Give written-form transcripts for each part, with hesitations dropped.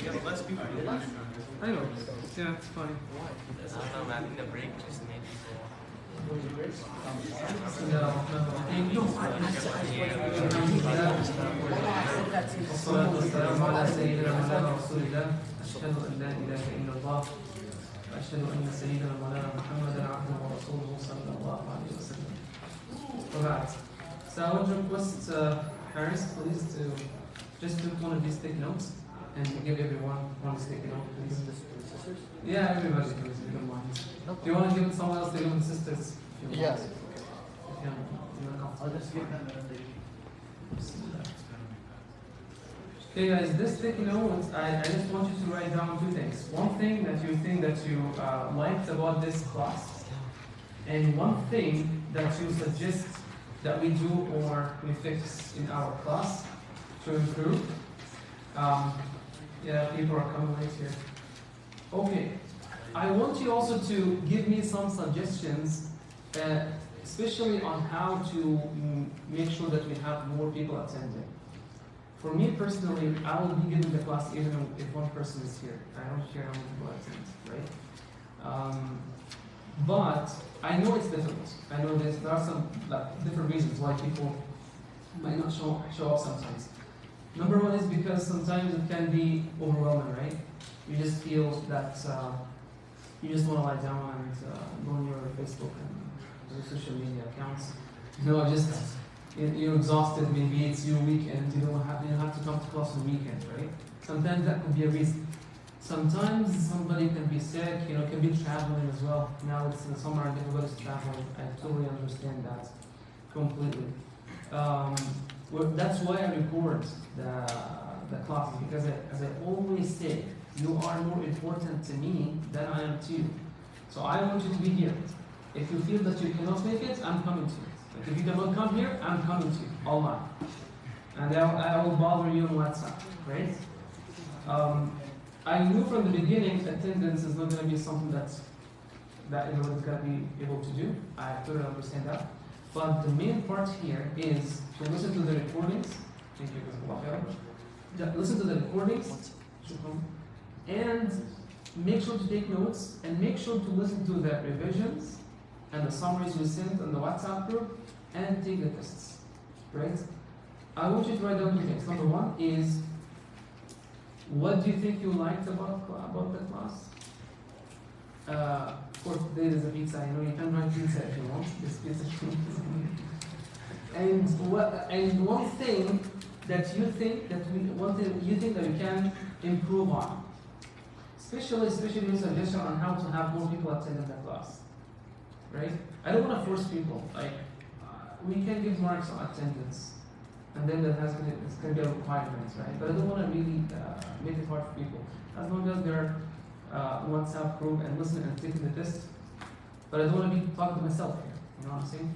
Yeah, but less people. I know. Yeah, it's funny. I don't know, man. I think the break just made people. والصلاة والسلام على سيدنا مولانا رسول الله أشهد أن لا إله إلا الله وأشهد أن سيدنا مولانا محمدا عبده ورسوله صلى الله عليه وسلم. Alright. So I want to request Harris please to just do one of these sticky notes and give everyone one sticky note please. Yeah, everybody please, if you don't mind. Do you want to give it someone else? They give it to sisters. Yes. I'll just give them Okay guys, this sticky note, I just want you to write down two things. One thing that you think that you liked about this class, and one thing that you suggest that we do or we fix in our class to improve. Yeah, people are coming late here. Okay, I want you also to give me some suggestions, especially on how to make sure that we have more people attending. For me personally, I will be giving the class even if one person is here. I don't care how many people attend, right? But I know it's difficult. I know there are some different reasons why people might not show up sometimes. Number one is because sometimes it can be overwhelming, right? You just feel that you just want to lie down and go on your Facebook and your social media accounts. You're exhausted, maybe it's your weekend, you don't have to come to class on the weekend, right? Sometimes that could be a reason. Sometimes somebody can be sick, can be traveling as well. Now it's the summer and everybody's traveling. I totally understand that completely. That's why I record the classes, because as I always say, you are more important to me than I am to you. So I want you to be here. If you feel that you cannot make it, I'm coming to you. Like if you cannot come here, I'm coming to you, online. And I will bother you on WhatsApp, right? I knew from the beginning attendance is not going to be something that everyone's going to be able to do. I totally understand that. But the main part here is to listen to the recordings. Thank you. Listen to the recordings and make sure to take notes and make sure to listen to the revisions and the summaries we sent on the WhatsApp group and take the tests, right? I want you to write down two things. Number one is, what do you think you liked about the class? Of course, there is a pizza. You can write pizza if you want. This pizza. And one thing that you think that we can improve on, especially your suggestion on how to have more people attend the class, right? I don't want to force people. We can give marks on attendance, and then it's going to be a requirement, right? But I don't want to really make it hard for people. As long as they're WhatsApp group and listening and taking the test, but I don't want to be talking to myself here. You know what I'm saying?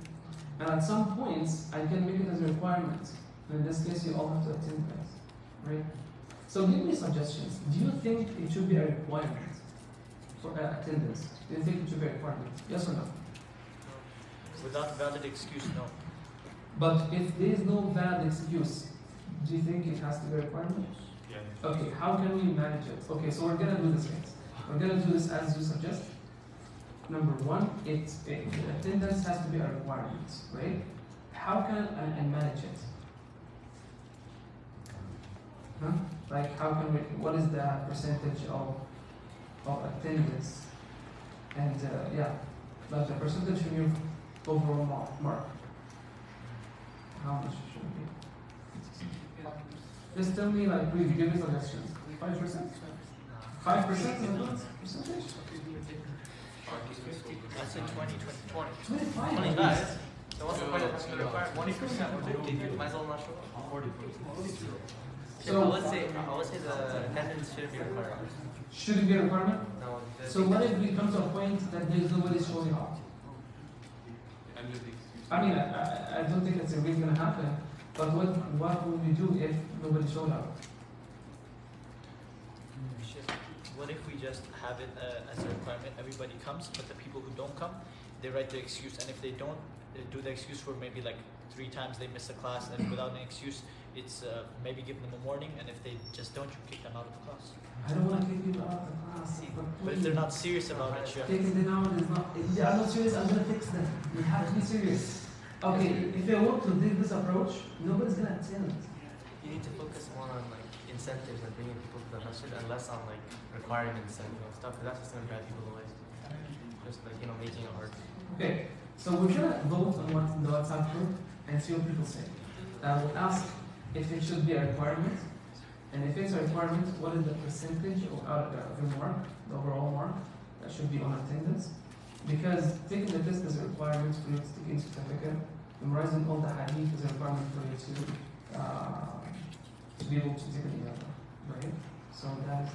And at some points, I can make it as a requirement. In this case, you all have to attend, guys, right? So give me suggestions. Do you think it should be a requirement for attendance? Do you think it should be a requirement? Yes or no? Without valid excuse, no. But if there is no valid excuse, do you think it has to be a requirement? Yeah. Okay, how can we manage it? Okay, so we're going to do this, guys. We're going to do this as you suggest. Number one, attendance has to be a requirement, right? How can I manage it? Huh? Like, how can we, what is the percentage of attendance? And like the percentage from your overall mark. How much should it be? Just tell me, like, please give me suggestions. 5%? 5% is a good percentage? I said 20, 25. 25. So what's the point of the requirement? 20%. Might as well not show up. 40%. So let's say the attendance shouldn't be required. Should it be a requirement? No. So what if we come to a point that there's nobody showing up? I mean, I don't think it's really going to happen, but what would we do if nobody showed up? What if we just have it as a requirement? Everybody comes, but the people who don't come, they write the excuse. And if they don't do the excuse for maybe like 3 times they miss a class, and without an excuse, it's maybe give them a warning. And if they just don't, you kick them out of the class. But if they're not serious about it, you have taking them out is not. If they are not serious, I'm gonna fix them. You have to be serious. Okay, if they want to take this approach, nobody's gonna attend. You need to focus more on like incentives and bringing people to the masjid and less on like requirements and stuff. Because that's just gonna drive people away. Just like making it hard. Okay, so we're gonna vote on what in the WhatsApp group and see what people say. We'll ask if it should be a requirement, and if it's a requirement, what is the percentage of the mark, the overall mark that should be on attendance? Because taking the test is a requirement for you to take in certificate. Memorizing all the hadith is a requirement for you to be able to take an Ijaza, right? So that is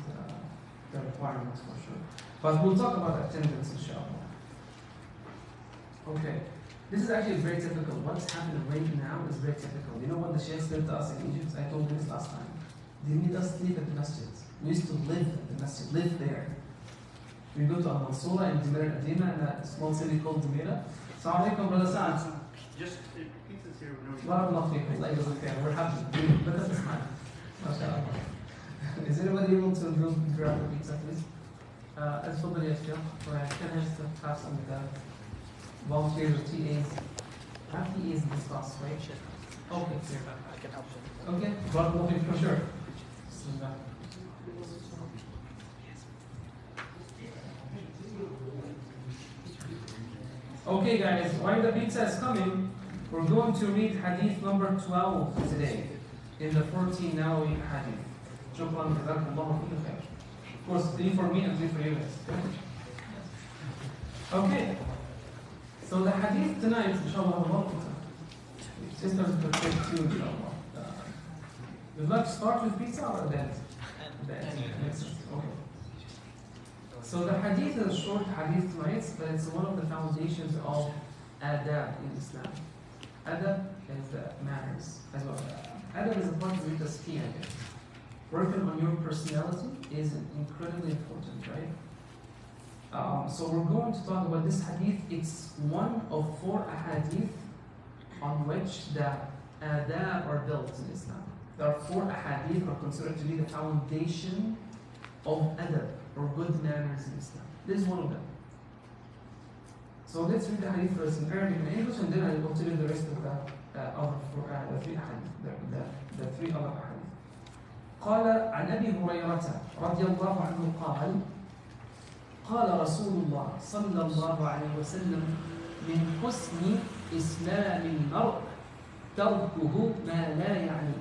the requirement for sure. But we'll talk about attendance, inshallah. Okay, this is actually very typical. What's happening right now is very typical. You know what the Shaykh said to us in Egypt? I told you this last time. They made us sleep at the masjid. We used to live at the masjid, live there. We go to Al-Mansura in Dimir al-Adina, in a small city called Dimira. Assalamu alaikum, brother Sa'ad. Just pizza's here. Barakallahu feekum. Allah yajzak. We're happy. Look at the smile. MashaAllah. Is anybody able to grab the pizza, please? اتفضل يا شيخ. Can I just have some volunteers or TAs? Have TAs in this class, right? Okay, clear. I can help you. Okay, barakallahu feekum, for sure. Bismillah. Okay guys, while the pizza is coming, we're going to read hadith number 12 today in the 14 Nawawi hadith. Shukran, jazakumullahu khairan. Of course, 3 for me and 3 for you guys. Okay, so the hadith tonight, inshallah, sisters will take 2, inshallah. Would you like to start with pizza or then? Okay. So the hadith is a short hadith tonight, but it's one of the foundations of adab in Islam. Adab is manners as well. Adab is a part of the tazkiyah. Working on your personality is incredibly important, right? So we're going to talk about this hadith. It's one of 4 ahadith on which the adab are built in Islam. There are 4 ahadith are considered to be the foundation of adab, or good manners in Islam. This is one of them. So let's read the hadith first in Arabic and English, and then I will tell you the rest of the other 3 hadith, the 3 other hadith. قال عن أبي هريرة رضي الله عنه قال قال رسول الله صلى الله عليه وسلم من حسن إسلام المرء تركه ما لا يعني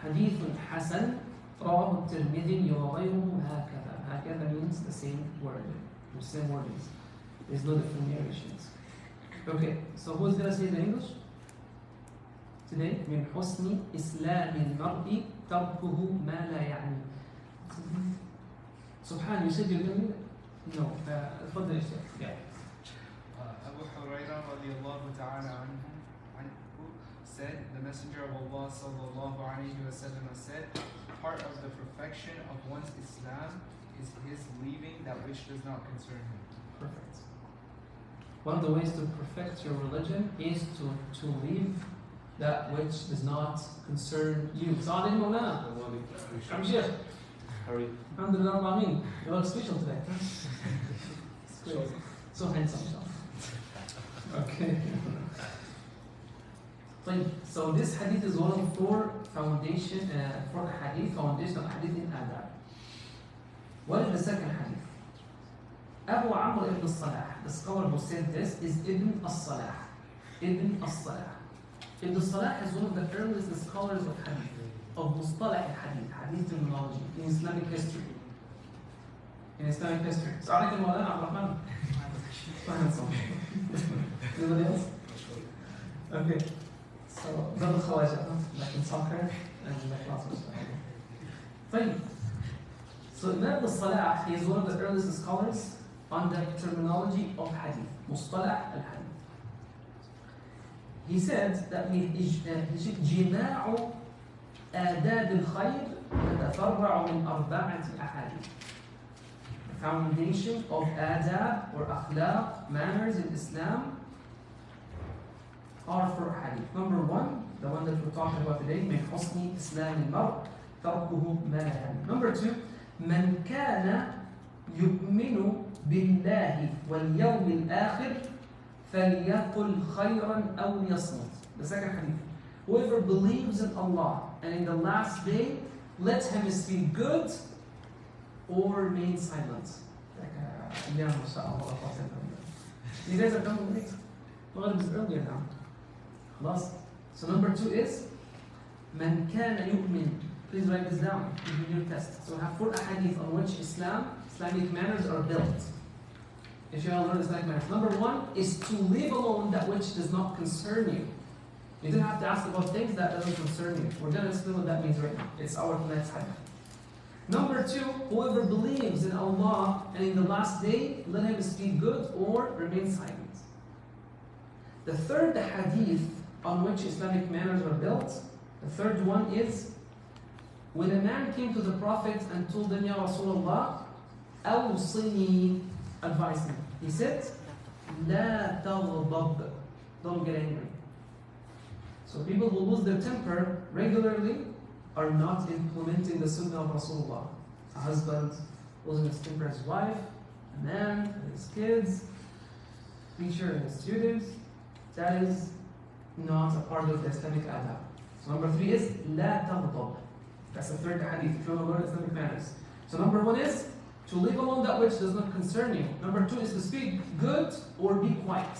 حديث حسن رواه الترمذي وغيره هكذا. هكذا means the same word, the same wordings. There's no different narrations. Okay, so who's gonna say the English? Today, من حسن إسلام المرء تركه ما لا يعني. Subhan, you said you're gonna read it? No. تفضل يا شيخ. Abu Hurairah radiallahu ta'ala anhu said, the Messenger of Allah sallallahu alayhi wa sallam said, part of the perfection of one's Islam is his leaving that which does not concern him. Perfect. One of the ways to perfect your religion is to leave that which does not concern you. Sa'ad Maulana. I'm Sheikh. Hurry. Alhamdulillah Ameen. You look special today. It's great. So handsome. Okay. So this hadith is one of 4 foundation, 4 hadith, foundational hadith in adab. What is the second hadith? Abu Amr ibn Salah, the scholar who said this, is Ibn as-Salah. Ibn as-Salah. Ibn Salah is one of the earliest scholars of hadith, of mustalah hadith, hadith terminology, in Islamic history. In Islamic history. Assalamu alaikum wa rahmatullahi wa barakatuh. Anybody else? Okay. So, double khawaja, like in soccer, and like lots of stuff. Fine. So, Ibn Salah, he is one of the earliest scholars on the terminology of hadith, mustalah al-hadith. He said that جماع آداب الخير تتفرع من 4 أحاديث. The foundation of adab or akhlaq, manners in Islam, are 4 hadith. Number 1, the one that we're talking about today, من حسن إسلام المرء تركه ما لا يعني. Number 2, من كان يؤمن بالله واليوم الآخر فليقل خيرا أو ليصمت. The second hadith. Whoever believes in Allah and in the last day, let him speak good or remain silent. Yeah, mashallah. You guys are done with it? Well, it was earlier now. خلاص. So number 2 is من كان يؤمن. Please write this down in your test. So we have 4 hadith on which Islamic manners are built. If you want to learn Islamic manners. Number 1 is to leave alone that which does not concern you. You don't have to ask about things that doesn't concern you. We're going to explain what that means right now. It's our next hadith. Number 2, whoever believes in Allah and in the last day, let him speak good or remain silent. The third hadith on which Islamic manners are built, the third one is when a man came to the Prophet and told him, Ya Rasulullah, awsini, advise me. He said, La taghdab, don't get angry. So people who lose their temper regularly are not implementing the sunnah of Rasulullah. A husband losing his temper as his wife, a man and his kids, teacher and his students, that is not a part of the Islamic adab. So number 3 is La taghdab. That's the third hadith if you want to learn Islamic manners. So number 1 is to leave alone that which does not concern you. Number 2 is to speak good or be quiet.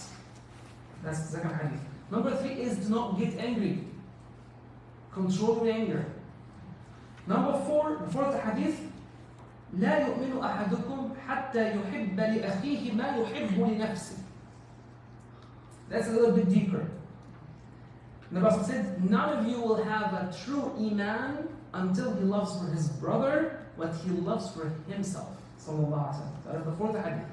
That's the second hadith. Number 3 is do not get angry. Control your anger. Number 4, the fourth hadith, لا يؤمن أحدكم حتى يحب لأخيه ما يحب لنفسه. That's a little bit deeper. The Prophet said, none of you will have a true iman until he loves for his brother what he loves for himself. Sallallahu Alaihi Wasallam. That is the fourth hadith.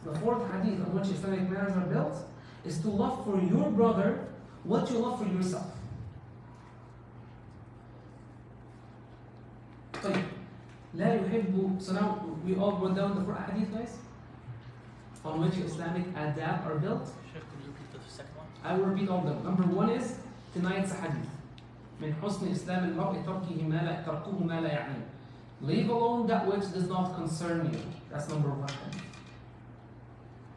The fourth hadith on which Islamic manners are built is to love for your brother what you love for yourself. طيب لا يحب. So now we all wrote down the 4 hadith, guys, on which Islamic adab are built. Sheikh, could you repeat the second one? I will repeat all of them. Number 1 is tonight's hadith. من حسن إسلام المرء تركه ما لا يعني. Leave alone that which does not concern you. That's number 1 hadith.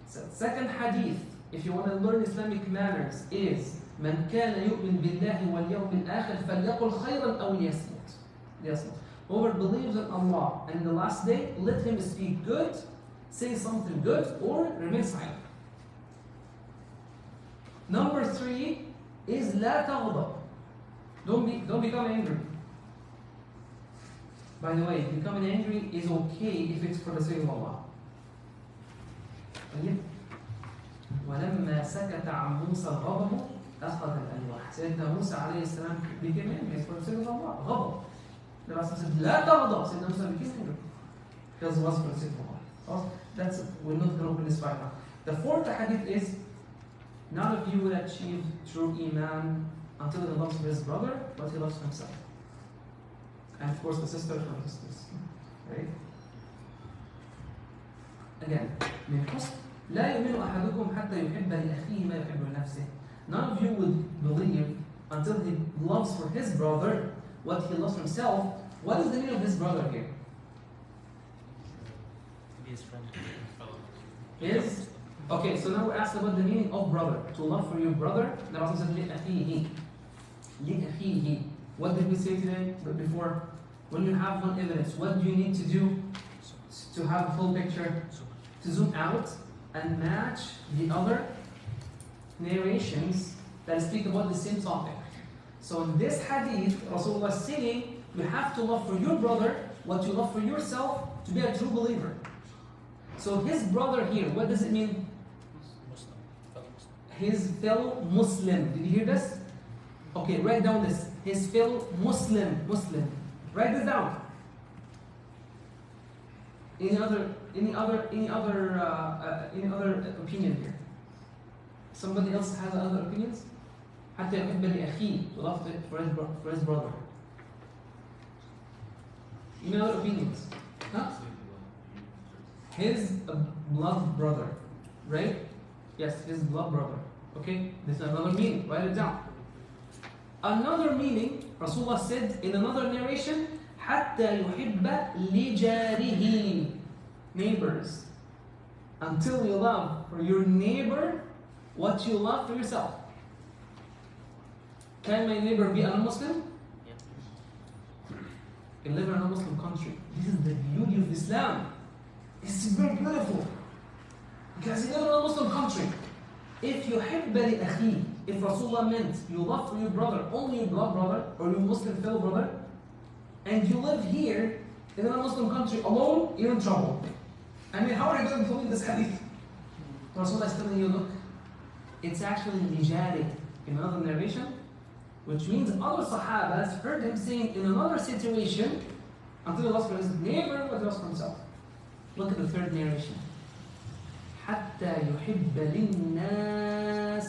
So second hadith, if you want to learn Islamic manners, is من كان يؤمن بالله واليوم الآخر فليقل خيرا أو ليصمت. Whoever believes in Allah and the last day, let him speak good, say something good, or remain silent. Number 3 is لا تغضب. Don't become angry. By the way, becoming angry is okay if it's for the sake of Allah. ولما سكت عن موسى الغضب أخذ الألواح. سيدنا موسى عليه السلام became angry for the sake of Allah. غضب. The Prophet said, لا تغضب. Sayyidina Musa became angry because it was for the sake of Allah. That's it. We're not going to open this right now. The fourth hadith is, none of you will achieve true iman until he loves his brother what he loves himself. And of course the sister for the sisters. Right? Again, من حسن لا يؤمن أحدكم حتى يحب لأخيه ما يحب لنفسه. None of you would believe until he loves for his brother what he loves for himself. What is the meaning of his brother here? To be his friend. Is? Okay, so now we asked about the meaning of brother. To love for your brother. The Prophet said, لأخيه. لأخيه. What did we say today? But before, when you have one evidence, what do you need to do to have a full picture? To zoom out and match the other narrations that speak about the same topic. So in this hadith, Rasulullah is saying, you have to love for your brother what you love for yourself to be a true believer. So his brother here, what does it mean? Muslim, fellow Muslim. His fellow Muslim. Did you hear this? Okay, write down this. His fellow Muslim. Write this down. Any other opinion here? Somebody else has other opinions? حتى يحب لأخيه, to love for his brother. Any other opinions? Huh? His blood brother, right? Yes, his blood brother. Okay, this is another meaning. Write it down. Another meaning, Rasulullah said in another narration, حتى يحب لجاره. neighbors until you love for your neighbor what you love for yourself. Can my neighbor be a non-Muslim? You live in a non-Muslim country. This is the beauty of Islam. It's very beautiful. Because you live in a non-Muslim country. If you حب لأخيه, if Rasulullah meant you love for your brother, only your blood brother or your Muslim fellow brother, and you live here in a non-Muslim country alone, you're in trouble. I mean, how are you going to believe this hadith? Rasulullah is telling you, look, it's actually Ijari in another narration, which means other Sahabas heard him saying in another situation until he lost for his neighbor, but he lost for himself. Look at the third narration. حتى يحب للناس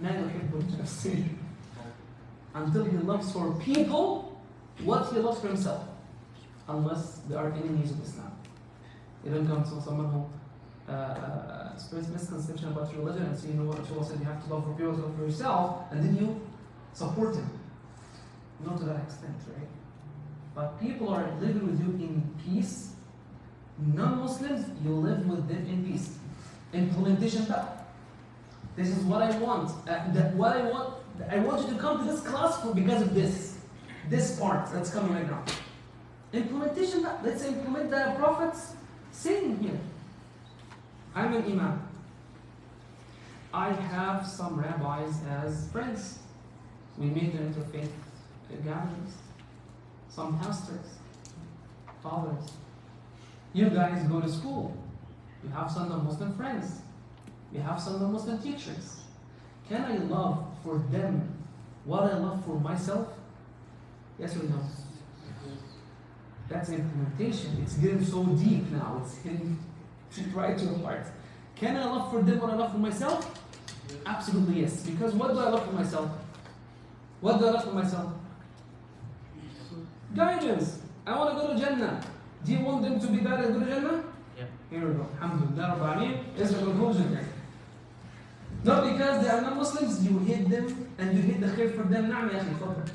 ما يحب لنفسه. Until he loves for people what he loves for himself, unless they are enemies of Islam. It then comes from someone who spreads misconception about your religion and say, you know what, Rasulullah said you have to love for people, love for yourself, and then you support him. Not to that extent, right? But people are living with you in peace. Non-Muslims, you live with them in peace. Implementation that. This is what I want. I want you to come to this class because of this part that's coming right now. Implementation that. Let's implement the Prophet's saying here. I'm an imam. I have some rabbis as friends. We meet in interfaith gatherings. Some pastors, fathers. You guys go to school. You have some non-Muslim friends. You have some non-Muslim teachers. Can I love for them what I love for myself? Yes or no? That's implementation. It's getting so deep now. It's hitting right to the heart. Can I love for them what I love for myself? Absolutely yes. Because what do I love for myself? What do I love for myself? Guidance. I want to go to Jannah. Do you want them to be bad and go to Jannah? Yeah. Here we go. Alhamdulillah Rabbil Alameen. Is the conclusion here. Not because they are not Muslims, you hate them and you hate the khair for them. Na'am ya akhi, fadl.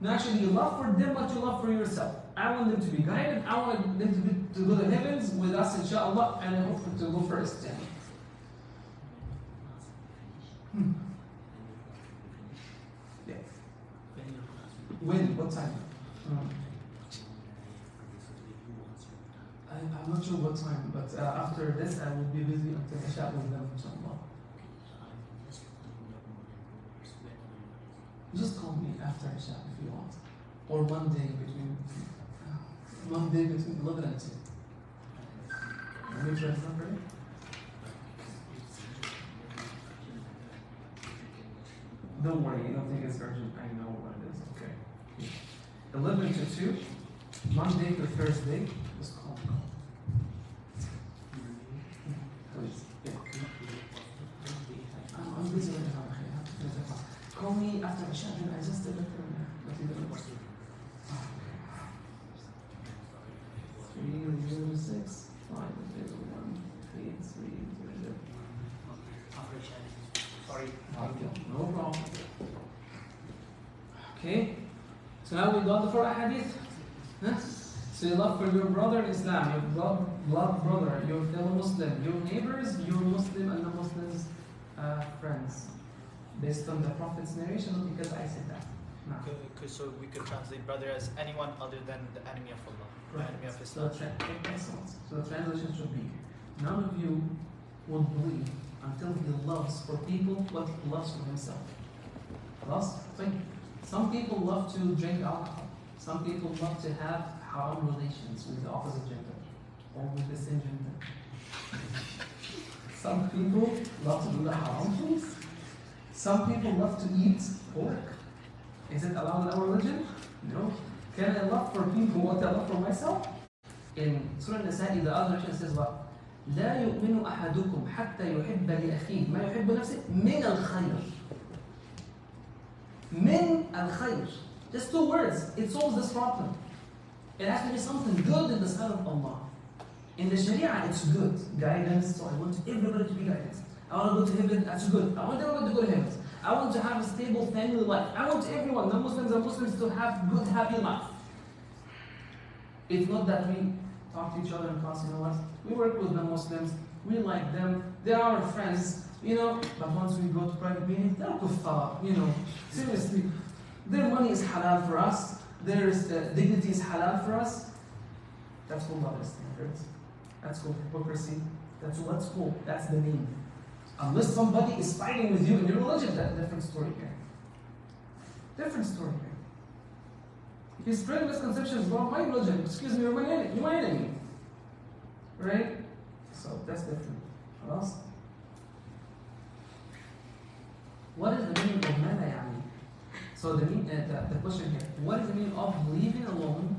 No, actually, you love for them what you love for yourself. I want them to be guided. I want them to go to the heavens with us, inshallah, and I hope to go first. Yeah. When? What time? I'm not sure what time, but after this I will be busy until Isha with them, inshallah. Just call me after Isha if you want. Or Monday between 11 and 2. Make sure it's not ready. Don't worry, I don't think it's urgent. I know what it is. Okay. 11 to 2, Monday to Thursday. Just call me. Please. Yeah. I'm busy right now. I have to finish the class. Call me after Isha and I just did it. 306 501 3300. Sorry. No problem. Okay. So now we got the 4 hadith. Huh? So you love for your brother in Islam, your blood brother, your fellow Muslim, your neighbors, your Muslim and non-Muslims friends. Based on the Prophet's narration, not because I said that. No. So we could translate brother as anyone other than the enemy of Allah, the enemy of So Islam. so the translation should be, none of you will believe until he loves for people what he loves for himself. Some people love to drink alcohol. Some people love to have haram relations with the opposite gender or with the same gender. Some people love to do the haram things. Some people love to eat pork. Is it allowed in our religion? No. Can I love for people what I love for myself? In Surah An-Nasa'i, the other version says what? لا يؤمن أحدكم حتى يحب لأخيه ما يحب نفسه من الخير. من الخير. Just 2 words. It solves this problem. It has to be something good in the sight of Allah. In the Sharia, it's good. Guidance. So I want everybody to be guided. I want to go to heaven. That's good. I want everyone to go to heaven. I want to have a stable family life. I want everyone, non-Muslims and Muslims, to have good, happy life. It's not that we talk to each other in class, you know what? We work with the Muslims, we like them, they are our friends, you know, but once we go to private meetings, they're kuffar, you know, seriously. Their money is halal for us, their dignity is halal for us. That's called double standards. That's called hypocrisy. That's what's called. That's the name. Unless somebody is fighting with you in your religion, that's a different story here. Different story here. If you spread misconceptions about my religion, excuse me, you're my enemy. Right? So that's different. خلاص? What is the meaning of ماذا يعني? So the question here, what is the meaning of leaving alone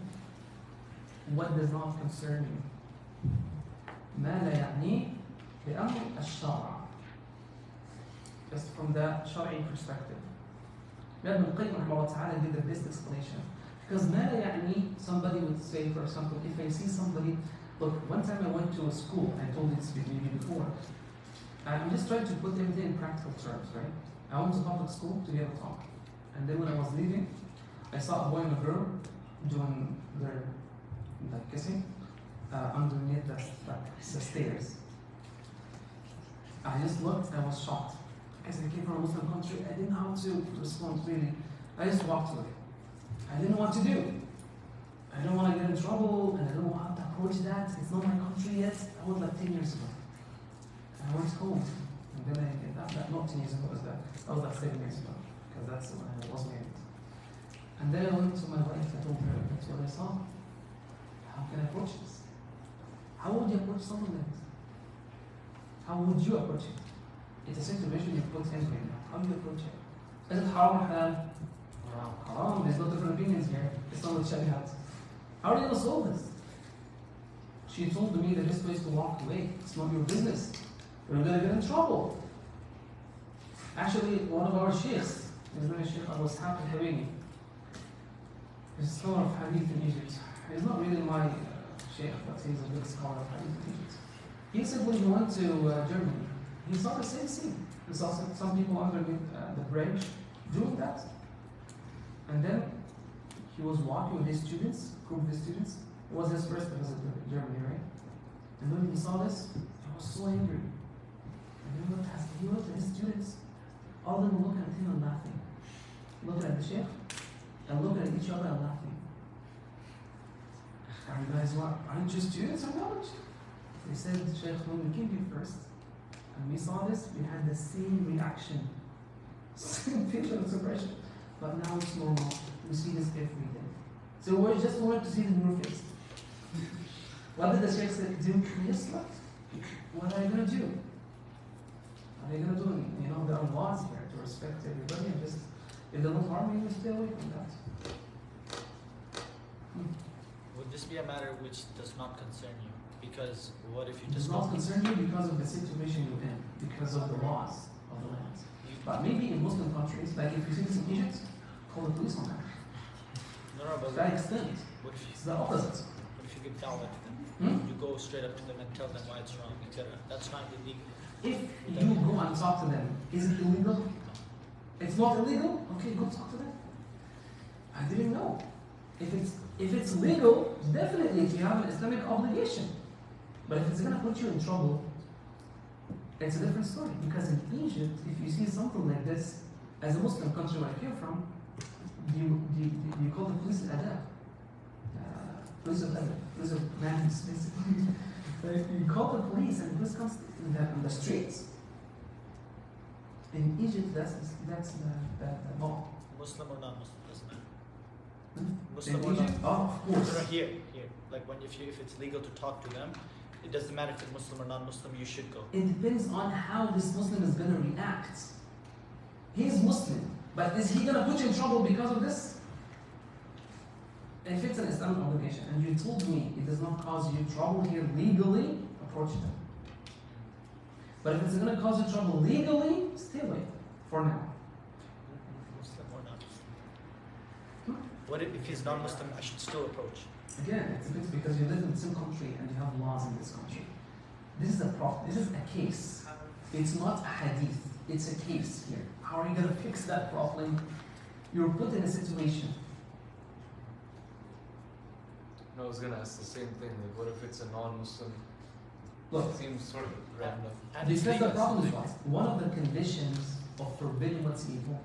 what does not concern you? ماذا يعني بأمر الشرع. Just from the Shari'i perspective. Ibn Qayyim rahimahullah ta'ala did the best explanation. Because ماذا يعني, somebody would say, for example, if I see somebody, look, one time I went to a school, I told this maybe before, I'm just trying to put everything in practical terms, right? I went to public school to give a talk. And then when I was leaving, I saw a boy and a girl doing their kissing underneath the stairs. I just looked, I was shocked. Because I came from a Muslim country, I didn't know how to respond really. I just walked away. I didn't know what to do. I don't want to get in trouble, and I don't know how to approach that. It's not my country yet. I was like 10 years ago. And I went home. And then not 10 years ago, was that was like 7 years ago. Because that's when I was married. And then I went to my wife, I told her, that's what I saw. How can I approach this? How would you approach someone like this? How would you approach it? It's a situation you put in right now. How do you approach it? Is it haram or halal? Haram. There's no different opinions here. It's not what Shariat. How are you going to solve this? She told me the best way is to walk away. It's not your business. You're going to get in trouble. Actually, one of our sheikhs, his name is Sheikh Abu Ishaq al-Hawaini. He's a scholar of Hadith in Egypt. He's not really my sheikh, but he's a big scholar of Hadith in Egypt. He said when he went to Germany, he saw the same scene. He saw some people underneath the bridge doing that. And then he was walking with his students, group of his students. It was his first visit to Germany, right? And when he saw this, he was so angry. And then he looked at his students. All of them were looking at him and laughing. Looking at the sheikh and looking at each other and laughing. Are you guys aren't you students of knowledge? They said, Sheikh, when we came here first, and we saw this, we had the same reaction, same facial expression. But now it's normal. We see this every day. So we just wanted to see the new face. What did the Sheikh say? Do? Yes, look. What are you going to do? What are you going to do? You know, there are laws here to respect everybody and just, if they don't harm you, stay away from that. Would this be a matter which does not concern you? Because what if you It does just not concern you because of the situation you're in, because of the laws of the land. But maybe in Muslim countries, like if you see this in Egypt, call the police on that. No, but To that extent, what if it's the opposite. what if you give da'wah to them? Hmm? You go straight up to them and tell them why it's wrong, etc. That's not illegal. If you go and talk to them, is it illegal? It's not illegal? Okay, go talk to them. I didn't know. If it's legal, definitely you have an Islamic obligation. But if it's going to put you in trouble, it's a different story. Because in Egypt, if you see something like this, as a Muslim country where I came from, you call the police adab. Police of adab. Police of manners, basically. You call the police and the police comes in the streets. In Egypt, that's the law. Muslim or non-Muslim doesn't matter. Hmm? Muslim In or not. Egypt? Oh, of No, course. no, here. Like if it's legal to talk to them, it doesn't matter if it's Muslim or non-Muslim. You should go. It depends on how this Muslim is going to react. He's Muslim, but is he going to put you in trouble because of this? If it's an Islamic obligation, and you told me it does not cause you trouble here legally, approach them. But if it's going to cause you trouble legally, stay away for now. Muslim or non-Muslim. What if he's non-Muslim? I should still approach. Again, it's a bit because you live in the same country and you have laws in this country. This is a problem. This is a case. It's not a hadith. It's a case here. How are you going to fix that problem? You're put in a situation. No, I was gonna ask the same thing. Like, what if it's a non-Muslim? Look, It seems sort of random. And it's because the legal. problem is what? One of the conditions of forbidding what's evil,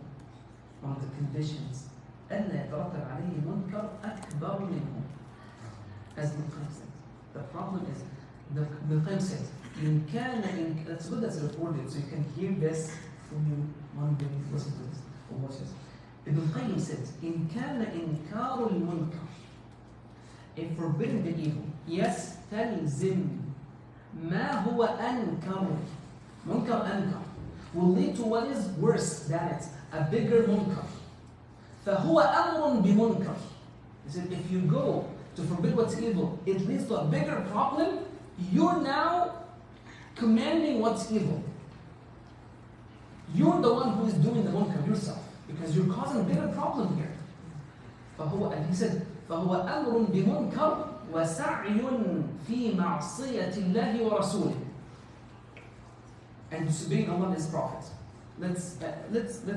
one of the conditions, أن يترتب عليه منكر أكبر منه. As the Qayyim said. The problem is, the Qayyim said, that's good that's recorded, so you can hear this from you one day, listen to this, or watch this. Ibn Qayyim said, إن كان إنكار المنكر, if forbidding the evil, يستلزم ما هو أنكر, منكر أنكر, will lead to what is worse than it, a bigger munkar. فهو أمر بمنكر. He said, if you go to forbid what's evil, it leads to a bigger problem. You're now commanding what's evil. You're the one who is doing the munkar yourself, because you're causing a bigger problem here. And he said, فهو أمر بمنكر وسعي في معصية الله ورسوله. And disobeying Allah and His Prophet. Let's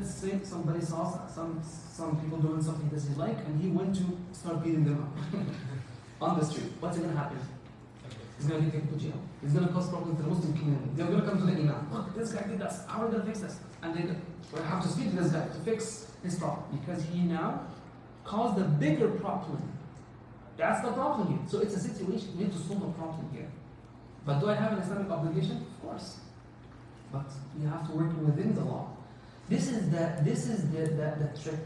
say somebody saw some people doing something he doesn't like, and he went to start beating them up on the street. What's going to happen? He's going to get taken to jail. He's going to cause problems to the Muslim community. They're going to come to the Imam. Look, this guy did this. How are we going to fix this? And they will have to speak to this guy to fix his problem, because he now caused a bigger problem. That's the problem here. So it's a situation. We need to solve a problem here. But do I have an Islamic obligation? Of course. But you have to work within the law. This is the trick.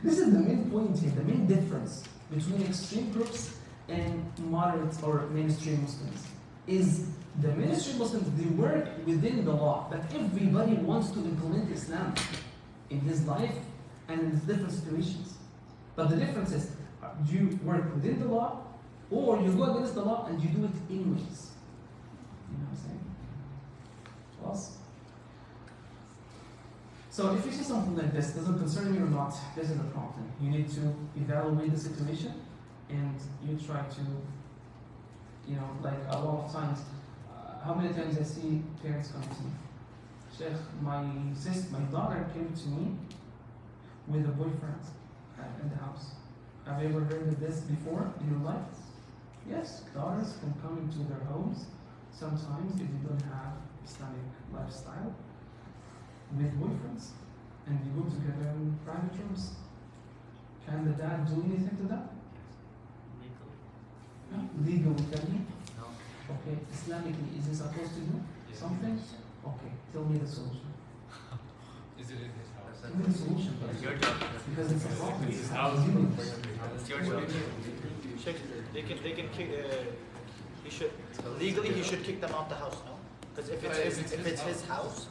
This is the main point here, the main difference between extreme groups and moderate or mainstream Muslims. Is the mainstream Muslims, they work within the law, but everybody wants to implement Islam in his life and in different situations. But the difference is, do you work within the law, or you go against the law and you do it anyways? You know what I'm saying? So if you see something like this, doesn't concern you or not, this is the problem. You need to evaluate the situation, and you try to, like a lot of times, how many times I see parents come to me, Sheikh, my daughter came to me with a boyfriend in the house. Have you ever heard of this before in your life? Yes, daughters can come into their homes sometimes if they don't have Islamic lifestyle with boyfriends, and we go together in private rooms. Can the dad do anything to that? Legally, can he? No. Okay, Islamically, is he supposed to do something? Okay, tell me the solution. Is it in his house? Tell me the solution, It's your job. because it's a problem. It's his house. It's your job. Sheikh, they can kick. He should legally he should kick them out the house. No, because if it's his house,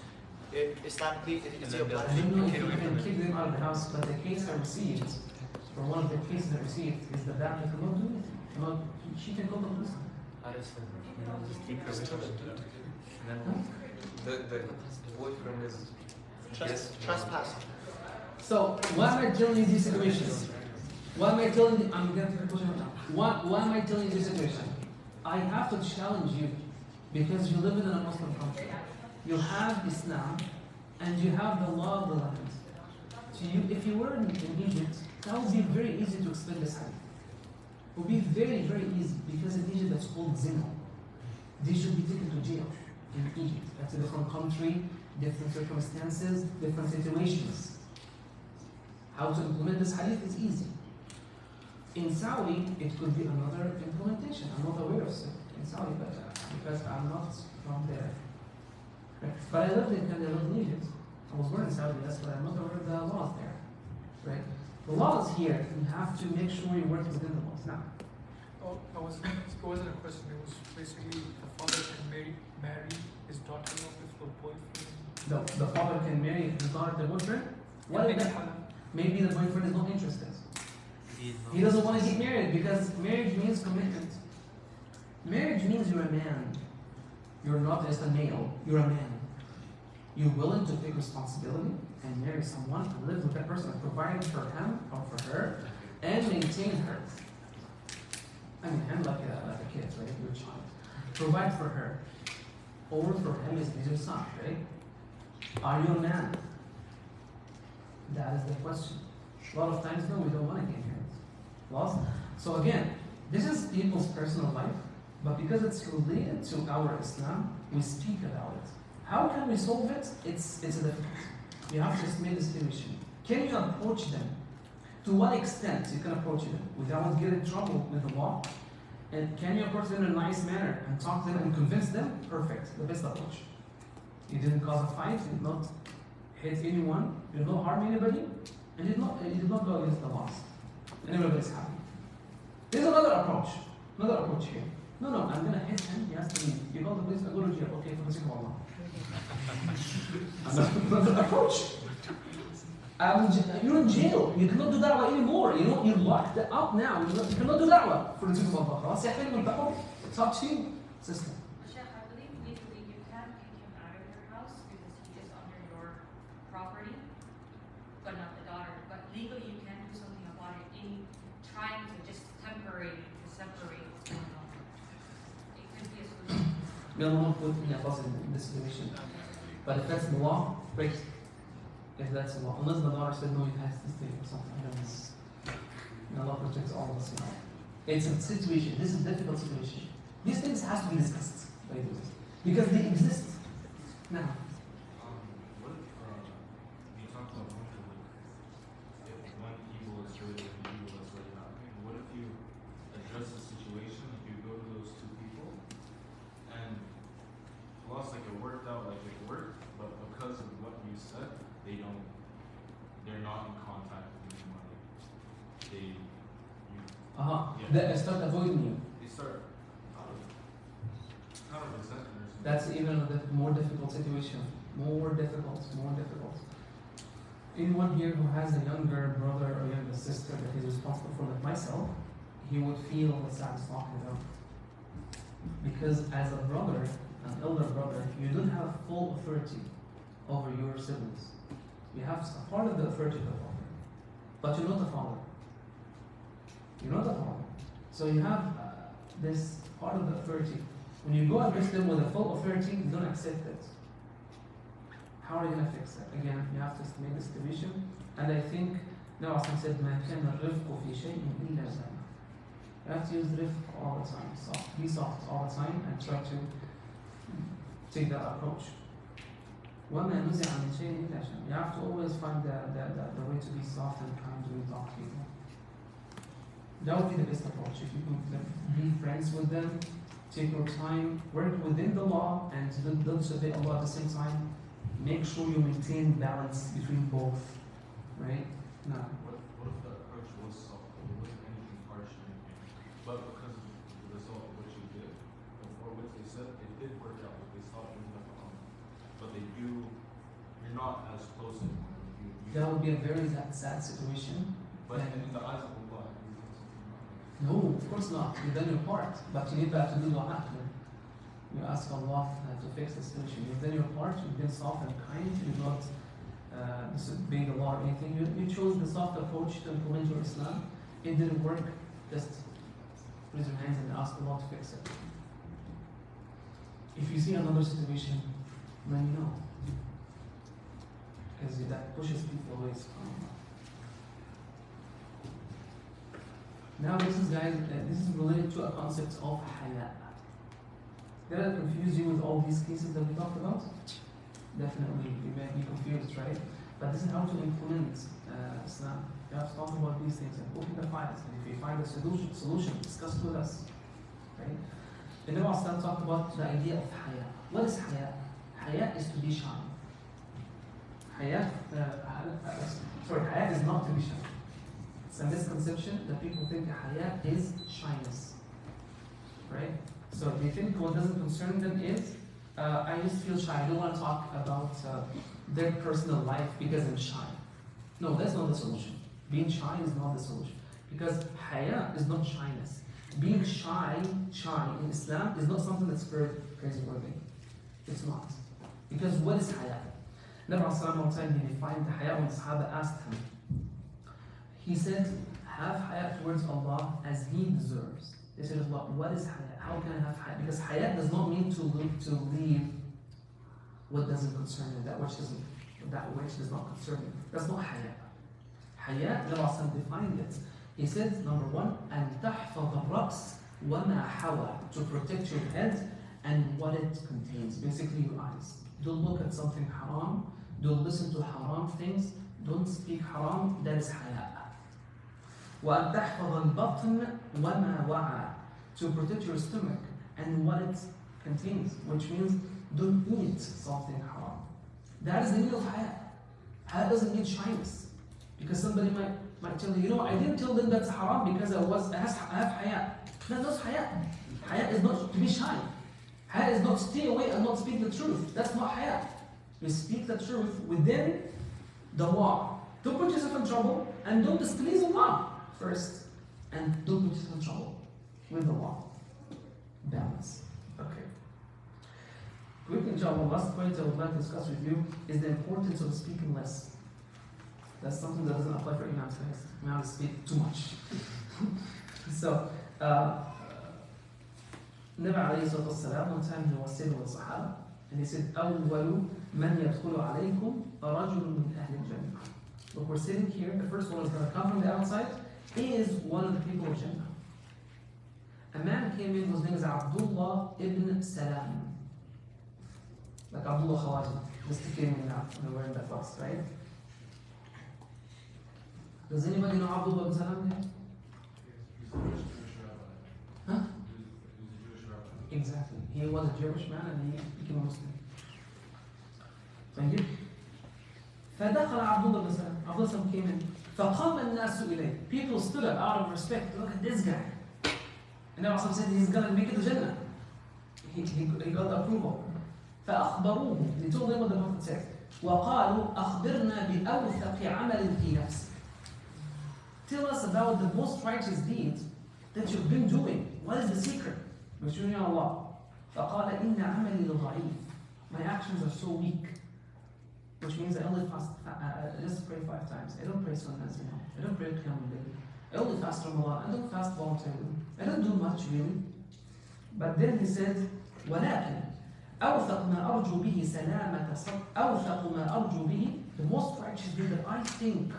Islamically it's your I blood. don't know if you can kick them out of the house, but the case I received, or one of the cases I received, is the dad cannot do anything. She can go to the police. Just keep her with her. And then The boyfriend is Trespass. So, why am I telling you these situations? Why am I telling you, I'm getting to the question now. Why am I telling you this situation? I have to challenge you, because you live in a Muslim country. You have Islam, and you have the law of the land. To you, if you were in Egypt, that would be very easy to explain this hadith. It would be very, very easy, because in Egypt that's called zina. They should be taken to jail in Egypt. That's a different country, different circumstances, different situations. How to implement this hadith is easy. In Saudi, it could be another implementation. I'm not aware of it in Saudi, but because I'm not from there. Right? But I lived in Egypt. I was born in Saudi, that's why I'm not aware of the laws there. Right? The laws here, you have to make sure you work within the laws. Now, It wasn't a question. It was basically the father can marry his daughter with the boyfriend. the father can marry his daughter to the boyfriend. What if that? Maybe the boyfriend is not interested. He doesn't want to get married, because marriage means commitment. Marriage means you're a man. You're not just a male, you're a man. You're willing to take responsibility and marry someone and live with that person and provide for him or for her and maintain her. I mean, him like a kid, right? Your child. Provide for her. Or for him is your son, right? Are you a man? That is the question. A lot of times, no, we don't want to get married. Lost. So again, This is people's personal life, but because it's related to our Islam, we speak about it. How can we solve it? It's difficult. You have to estimate the situation. Can you approach them? To what extent you can approach them without getting in trouble with the law? And can you approach them in a nice manner and talk to them and convince them? Perfect, the best approach. You didn't cause a fight, you did not hit anyone, you did not harm anybody, and you did not go against the laws. And everybody's happy. There's another approach here. No, I'm gonna hit him, he has to leave. You call the police, I go to jail, okay, for the sake of Allah. Another approach. You're in jail, you cannot do da'wah anymore, you're locked up now, you cannot do da'wah for the sake of Allah. خلاص يا حبيبي انتقم. It's up to you, sister. Sheikh, I believe legally you can kick him out of your house because he is under your property, but not the daughter. But legally you can do something about it in trying to just temporarily to separate what's going on. It could be a solution. May Allah not put me in this situation. But if that's the law, great. If that's the law. Unless the daughter said no, it has to stay or something. I don't know. May Allah protects all of us. It's a situation. This is a difficult situation. These things have to be discussed by the way, because they exist. Now. What if you talked about if one evil is really and evil is really happening? What if you address the situation? If you go to those two people and plus like it worked out like it worked, but because of what you said, they're not in contact with anyone. They start avoiding you. They start kind of resenting or something. That's even a more difficult situation. More difficult. Anyone here who has a younger brother or younger sister that is responsible for, like myself, he would feel what Sam is talking about. Because as a brother, an elder brother, you don't have full authority over your siblings. You have a part of the authority of the father, but you're not the father. You're not the father. So you have this part of the authority. When you go against them with a full authority, they don't accept it. How are you going to fix it? Again, you have to estimate the situation. And I think, now as I said, مَا كَانَ الرِّفْقُ فِي شَيْءٍ إِلَّا زَانَهُ. You have to use rifq all the time. Soft. Be soft all the time and try to take that approach. وَمَا نُزِعَ مِنْ شَيْءٍ إِلَّا شَيْءٍ. You have to always find the way to be soft and kind when you talk to people. That would be the best approach. If you could be friends with them, take your time, work within the law, and don't disobey Allah at the same time. Make sure you maintain balance between both. Right? No. What if the approach was soft? It wasn't anything harsh or anything, but because of the result of what you did, or what they said, it did work out. What they thought was left on, but you're not as close anymore. That would be a very sad situation. But in the eyes of Allah, you did something wrong. No, of course not. You've done your part, but you need to do dua. You ask Allah to fix the situation. You've done your part. You've been soft and kind. You've not disobeyed the law or anything. You chose the soft approach to implement your Islam. It didn't work. Just raise your hands and ask Allah to fix it. If you see another situation, then you know, because that pushes people away from Allah. Now this is related to a concept of haya. Did I confuse you with all these cases that we talked about? Definitely, you may be confused, right? But this is how to implement Islam. You have to talk about these things and open the files. And if you find a solution, discuss it with us. Right? The Nabi Islam talked about the idea of haya. What is haya? Haya is to be shy. Haya is not to be shy. It's a misconception that people think haya is shyness. Right? So they think what doesn't concern them is, I just feel shy. I don't want to talk about their personal life because I'm shy. No, that's not the solution. Being shy is not the solution. Because haya is not shyness. Being shy in Islam is not something that's very praiseworthy. It's not. Because what is haya? Nabi Sallallahu one time he defined the haya when the Sahaba asked him. He said, have haya towards Allah as He deserves. They said, Allah, what is haya? How can I have haya? Because haya does not mean to leave what doesn't concern you, that which does not concern you. That's not haya. Haya, the Rasul defined it. He said, number one, أن تحفظ الرأس وما حوى, to protect your head and what it contains, basically your eyes. Don't look at something haram, don't listen to haram things, don't speak haram, that is حياء. وأن تحفظ البطن وما وعى, to protect your stomach and what it contains, which means don't eat something haram. That is the meaning of حياء. حياء doesn't mean shyness, because somebody might tell you, I didn't tell them that's haram because I have حياء. No, that's حياء. حياء is not to be shy. حياء is not stay away and not speak the truth. That's not حياء. You speak the truth within the law. Don't put yourself in trouble and don't displease Allah first. And don't put yourself in trouble with the law. Balance. Okay. Quick, inshallah, last point I would like to discuss with you is the importance of speaking less. That's something that doesn't apply for imams. Imams speak too much. So, Nabi alayhi salatu wasalam, one time he was sitting with Sahaba, and he said, أَوَّلُ مَنْ يَدْخُلُ عَلَيْكُمْ رَجُلٌ مِنْ أَهْلِ الْجَنَّةِ. Look, we're sitting here, the first one is going to come from the outside, is one of the people of Jannah. A man came in whose name is Abdullah ibn Salam. Like Abdullah Khawaji. Just came in now, when we're in that box, right? Does anybody know Abdullah ibn Salam here? He's a Jewish rabbi. Huh? He was a Jewish rabbi. Exactly. He was a Jewish man and he became a Muslim. طيب. فدخل عبد الله بن سلام. عبد الله came in. فقام الناس إليه. People stood up out of respect. Look at this guy. And Nabi said he's going to make it to Jannah. He got the approval. فأخبروه. They told him what the Prophet said. وقالوا أخبرنا بأوثق عمل في نفسك. Tell us about the most righteous deed that you've been doing. What is the secret? Between Allah. فقال إن عملي ضعيف. My actions are so weak. Which means I only fast, I just pray 5 times. I don't pray sunnahs, I don't pray Qiyamul Layl. I only fast Ramadan. I don't fast voluntarily. I don't do much really. But then he said, ولكن أوثق ما أرجو به سلامة صدر. أوثق ما أرجو به, the most righteous deed that I think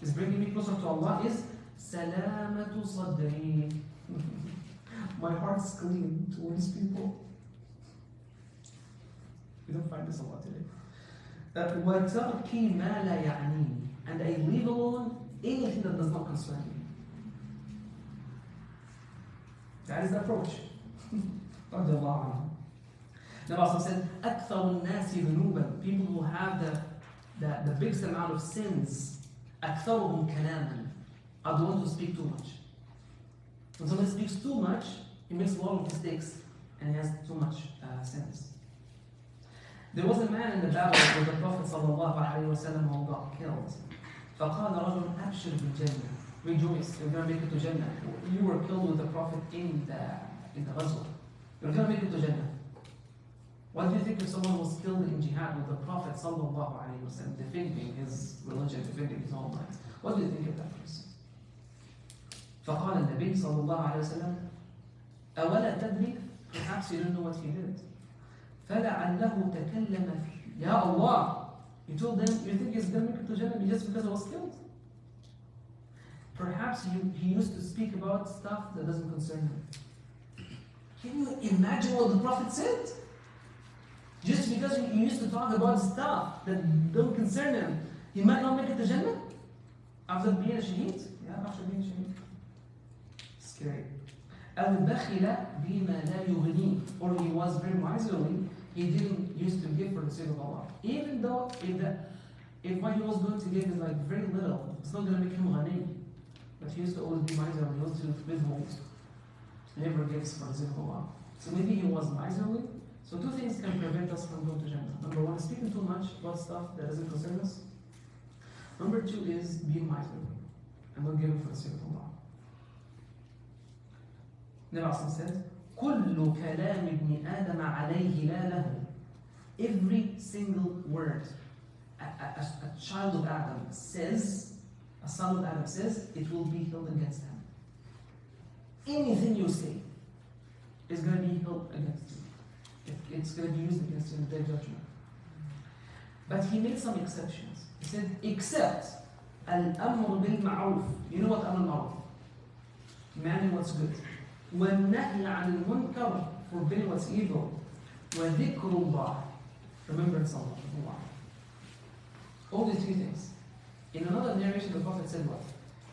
is bringing me closer to Allah is سلامة صدري. My heart's clean towards people. We don't find this a lot today. وَتَرْكِ مَا لَا يَعْنِينِ, and I leave alone anything that does not concern me. That is the approach. رضي الله عنه. Nabi also said, أَكْثَرُ النَّاسِ ذُنُوبًا, people who have the biggest amount of sins, أَكْثَرُهُمْ كَلَامًا, are the ones who speak too much. When someone speaks too much, he makes a lot of mistakes and he has too much sins. There was a man in the battle where the Prophet ﷺ got killed. فَقَالَ رَجُلٌ أَبْشِرْ بِالْجَنَّةِ, rejoice, you're going to make it to Jannah. You were killed with the Prophet in the Ghazwa. You're going to make it to Jannah. What do you think if someone was killed in jihad with the Prophet ﷺ defending his religion, defending his own life? What do you think of that person? فقال النبي صلى الله عليه وسلم أولا تدري, perhaps you don't know what he did. فلعله تكلم فيه. Ya Allah, he told them, you think he's going to make it to Jannah just because he was killed? Perhaps he used to speak about stuff that doesn't concern him. Can you imagine what the Prophet said? Just because he used to talk about stuff that don't concern him, he might not make it to Jannah? After being a shaheed? Yeah, after being a shaheed. Scary. أَوْ بَخِلَ بِمَا لَا يُغْنِيهِ, or he was very miserly, he didn't used to give for the sake of Allah. Even though if what he was going to give is like very little, it's not going to make him ghani. But he used to always be miserly, he used to withhold, never gives for the sake of Allah. So maybe he was miserly. So 2 things can prevent us from going to Jannah. Number 1, speaking too much about stuff that doesn't concern us. Number 2 is being miserly and not giving for the sake of Allah. Nabi said, كُلُّ كَلَامِ ابْنِ آدَمَ عَلَيْهِ لَا لَهُ. Every single word a child of Adam says, a son of Adam says, it will be held against him. Anything you say is going to be held against you. It's going to be used against you in the day of judgment. But he made some exceptions. He said, except al-amr bil-ma'ruf. You know what amr bil-ma'ruf? commanding what's good. وَالنَّهْيَ عَنِ الْمُنْكَرِ, forbidding what's evil. وَذِكْرُ اللَّهِ, remembrance of Allah. Only three things. In another narration, the Prophet said what?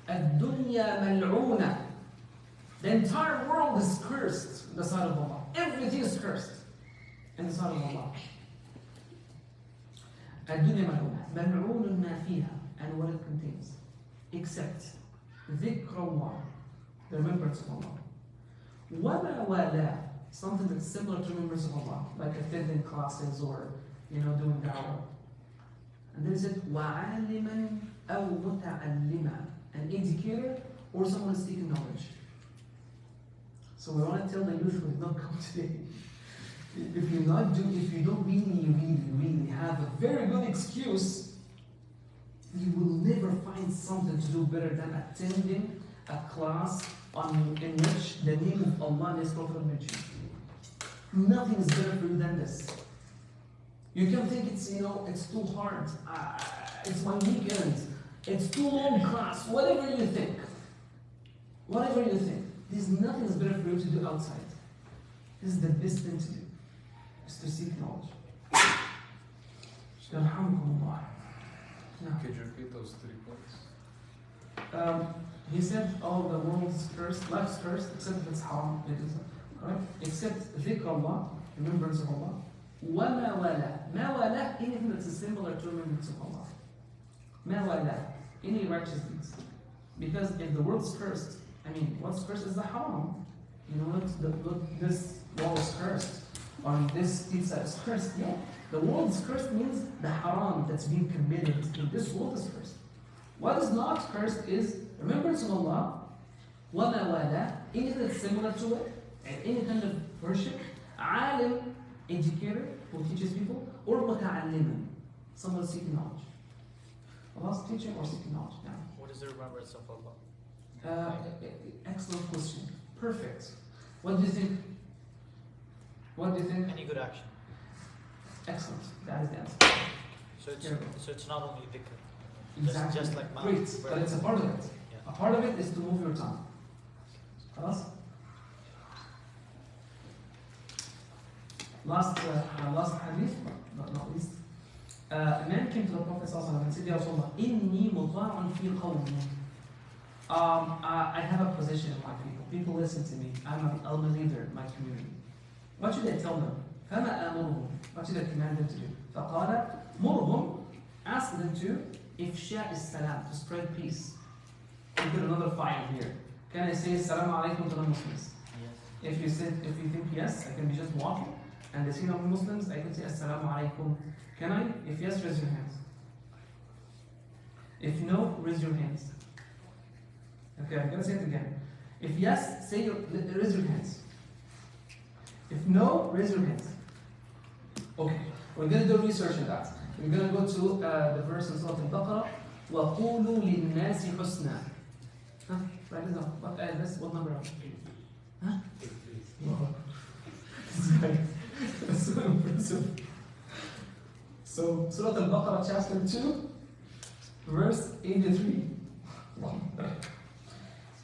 الدُّنْيَا مَلْعُونَةٌ. The entire world is cursed in the sight of Allah. Everything is cursed in the sight of Allah. الدنيا ملعونة ملعون ما فيها, and what it contains, except ذكر الله, the remembrance of Allah. وما والاه, something that's similar to remembrance of Allah, like attending classes or doing da'wah. And then it said وعالما أو متعلما, an educator or someone seeking knowledge. So we want to tell the youth who have not come today, if you don't really have a very good excuse, you will never find something to do better than attending a class in which the name of Allah and His Prophet are mentioned. Nothing is better for you than this. You can think it's too hard, it's my weekend, it's too long class, whatever you think. There's nothing is better for you to do outside. This is the best thing to do, is to seek knowledge. Alhamdulillah. Could you repeat those 3 points? He said, all the world's cursed, life's cursed, except if it's haram. Correct? Except dhikr Allah, remembrance of Allah. وَمَا وَلَا. مَا وَلَا, anything that's similar to remembrance of Allah. مَا وَلَا, any righteous deeds. Because if the world's cursed, what's cursed is the haram. This wall is cursed, or this pizza is cursed. Yeah, the world is cursed means the haram that's being committed in this world is cursed. What is not cursed is remembrance of Allah, وَمَا وَلَا, anything that's similar to it, and any kind of worship, عالم, educator, who teaches people, or متعلم, someone seeking knowledge. Allah's teaching or seeking knowledge now. What is the remembrance of Allah? Excellent question. Perfect. What do you think? Any good action. Excellent. That is the answer. So it's not only dhikr. Exactly. Just like great, but it's a part of it. Yeah. A part of it is to move your tongue. خلاص? Last hadith, but not least. A man came to the Prophet ﷺ and said, Ya Rasulullah, inni muta'un fi qawmi. I have a position in my people. People listen to me. I'm a leader in my community. What should I tell them? فَمَا أَمُرُهُمْ. What should I command them to do? فَقَالَ مُرْهُمْ. Ask them to إفشاء السلام, to spread peace. We put another file here. Can I say Assalamu alaikum to non-Muslims? Yes. If you think yes, I can be just walking and they see non-Muslims, I can say Assalamu alaikum. Can I? If yes, raise your hands. If no, raise your hands. Okay, I'm gonna say it again. If yes, raise your hands. If no, raise your hands. Okay, we're gonna do research on that. We're gonna go to the verse in Surah Al-Baqarah. وَقُولُوا لِلنَّاسِ حُسْنًا. Write it down. What number are we? Huh? That's so impressive. So, Surah Al-Baqarah, chapter 2, verse 83.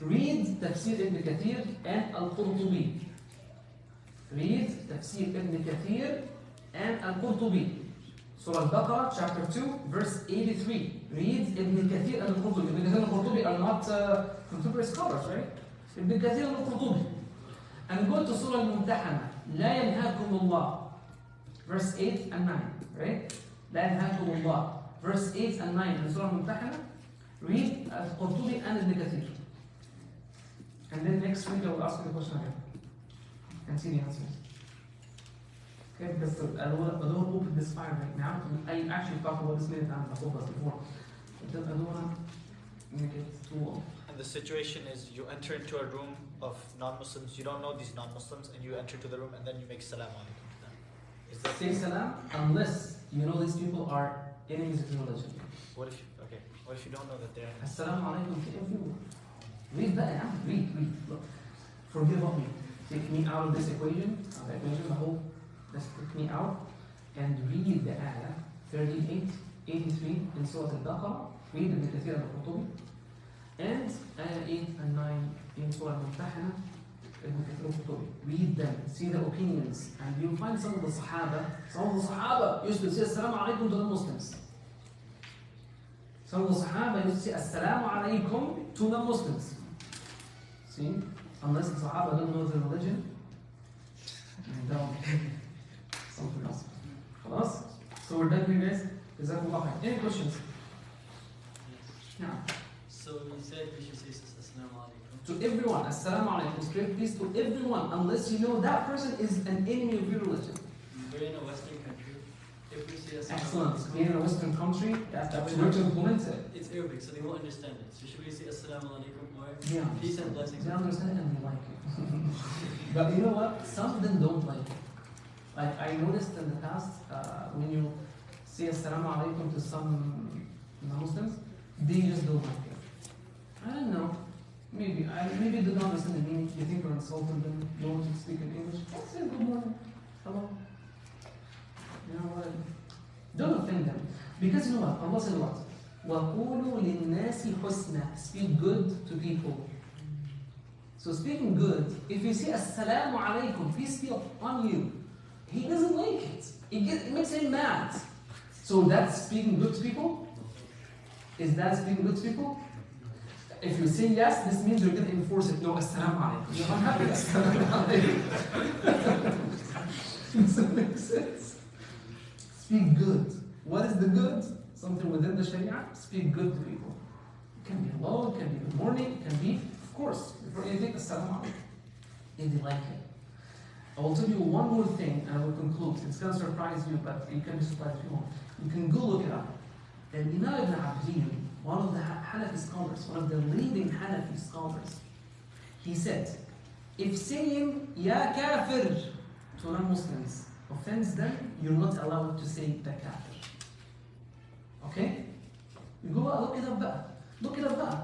Read Tafsir Ibn Kathir and Al-Qurtubi. Read Tafsir Ibn Kathir and Al-Qurtubi. Surah Al-Baqarah, chapter 2, verse 83. Read Ibn Kathir and Al-Qurtubi. Ibn Kathir and Al-Qurtubi are not contemporary scholars, right? Ibn Kathir and Al-Qurtubi. And go to Surah Al-Mumtahana. لا ينهاكم الله. Verse 8 and 9, right? لا ينهاكم الله. Verse 8 and 9 in Surah Al-Mumtahana. Read Al-Qurtubi and Ibn Kathir. And then next week I will ask you the question again. And see the answers. Okay, because I don't open this file right now. I actually talked about this many times in the podcast before. But I don't want to make it too long. And the situation is you enter into a room of non-Muslims, you don't know these non-Muslims, and you enter to the room and then you make salam alaikum to them. Is that Say salam unless you know these people are enemies of your religion. what if you don't know that they're Assalamu alaikum to everyone. Read that, read. Look, forgive me. Take me out of this equation, the whole. Let's take me out and read the ayah 38, 83 in Surah Al-Baqarah. Read Ibn Kathir al-Qurtubi. And 8 and 9 in Surah Al-Mumtahana. Read them, see the opinions, and you'll find some of the Sahaba used to say Assalamu alaikum to the Muslims. Some of the Sahaba used to say Assalamu alaikum to the Muslims. See? Unless the Sahaba don't know their religion, they don't. Something else. خلاص? So we're done here, guys. Jazakumullah khair. Any questions? Yeah. So you said we should say Assalamu alaikum. To everyone, Assalamu alaikum, spread peace to everyone, unless you know that person is an enemy of your religion. We're in a Western country. If we say Assalamu Excellent. alaikum, Being in a Western country, that's where to implement it. it's Arabic, so they won't understand it. So should we say Assalamu alaikum or Yeah. peace and blessings? They understand it and they like it. But you know what? Some of them don't like it. Like I noticed in the past, when you say Assalamu alaikum to some Muslims, they just don't like it. I don't know. Maybe they don't understand the meaning. You think you're insulting them. You want to speak in English. Just say good morning. Hello. You know what? Don't offend them. Because you know what? Allah said what? وَقُولُوا لِلنَّاسِ حُسْنًا. Speak good to people. So speaking good, if you say Assalamu alaikum, peace be upon you, he doesn't like it. It makes him mad. So that's speaking good to people? Is that speaking good to people? If you say yes, this means you're going to enforce it. No, Assalamu alaikum. You're unhappy. Assalamu alaikum. Does that make sense? Speak good. What is the good? Something within the Sharia. Speak good to people. It can be hello, it can be good morning, it can be, of course, before anything, Assalamu alaikum. If they like it. I will tell you one more thing and I will conclude. It's going to surprise you, but you can be surprised if you want. You can go look it up. And Imam ibn Abdin, one of the Hanafi scholars, one of the leading Hanafi scholars, he said, if saying Ya kafir to non-Muslims offends them, you're not allowed to say the kafir. Okay? You go look it up back. Look it up back.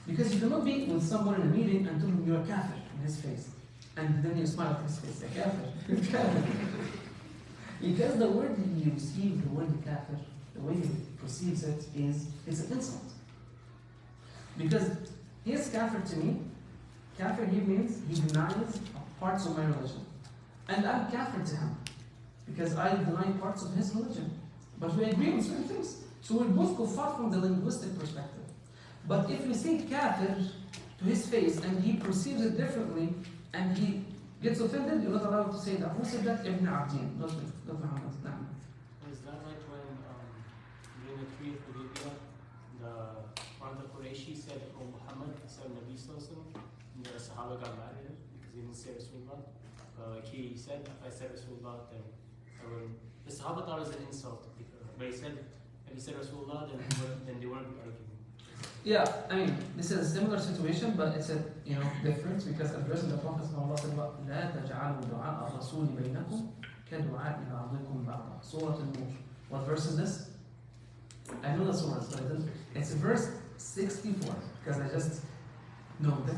Because you cannot be with someone in a meeting and tell him you're a kafir in his face. And then you smile at his face, a kafir. You're kafir. Because the word he receives, the word kafir, the way he perceives it is an insult. Because he is kafir to me. Kafir here means he denies parts of my religion. And I'm kafir to him. Because I deny parts of his religion. But we agree on certain things. So we both go far from the linguistic perspective. But if we say kafir to his face and he perceives it differently and he gets offended, you're not allowed to say that. Who said that? Ibn Abdin, not Muhammad. Is that like when during the Treaty of Hudaybiyah, one of the Qurayshi said, "Oh Muhammad," said Nabi Sallallahu Alaihi Wasallam, and the Sahaba got mad at him because he didn't say Rasulullah. Like he said, if I said Rasulullah, then I would. The Sahaba thought it was an insult, but he said, if he said Rasulullah, then they weren't arguing. Yeah, I mean, this is a similar situation, but it's a difference because at verse the Prophet said, لا تجعلوا دعاء الرسول بينكم كدعاء بعضكم بعضا. Surah Al-Nur. What verse is this? I know the surah, but it's verse 64. Because that's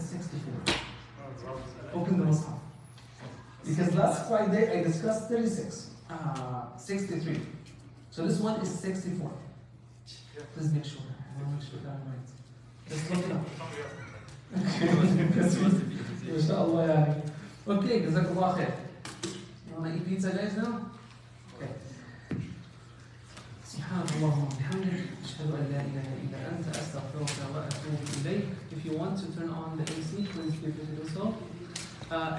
64. Open the Mus'haf. Because last Friday I discussed 36. 63. So this one is 64. Please make sure. I want to make sure that I'm right. Just look it up. MashaAllah, yani. Okay, Jazakallah khair. You want to eat pizza, guys, now? Okay. سبحانك اللهم وبحمدك أشهد أن لا إله إلا أنت أستغفرك وأتوب إليك. If you want to turn on the AC, please feel free to do so.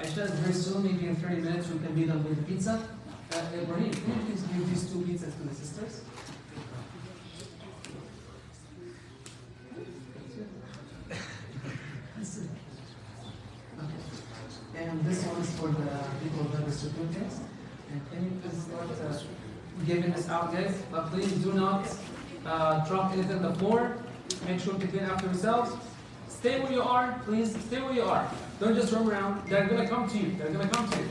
Isha is very soon, maybe in 30 minutes we can be done with the pizza. Ibrahim, can you please give these 2 pizzas to the sisters? And this one is for the people who have recipients. And can you please start giving this out, guys? But please do not drop anything on the floor. Make sure to clean after yourselves. Stay where you are, please. Stay where you are. Don't just roam around. They're gonna come to you. They're gonna come to you.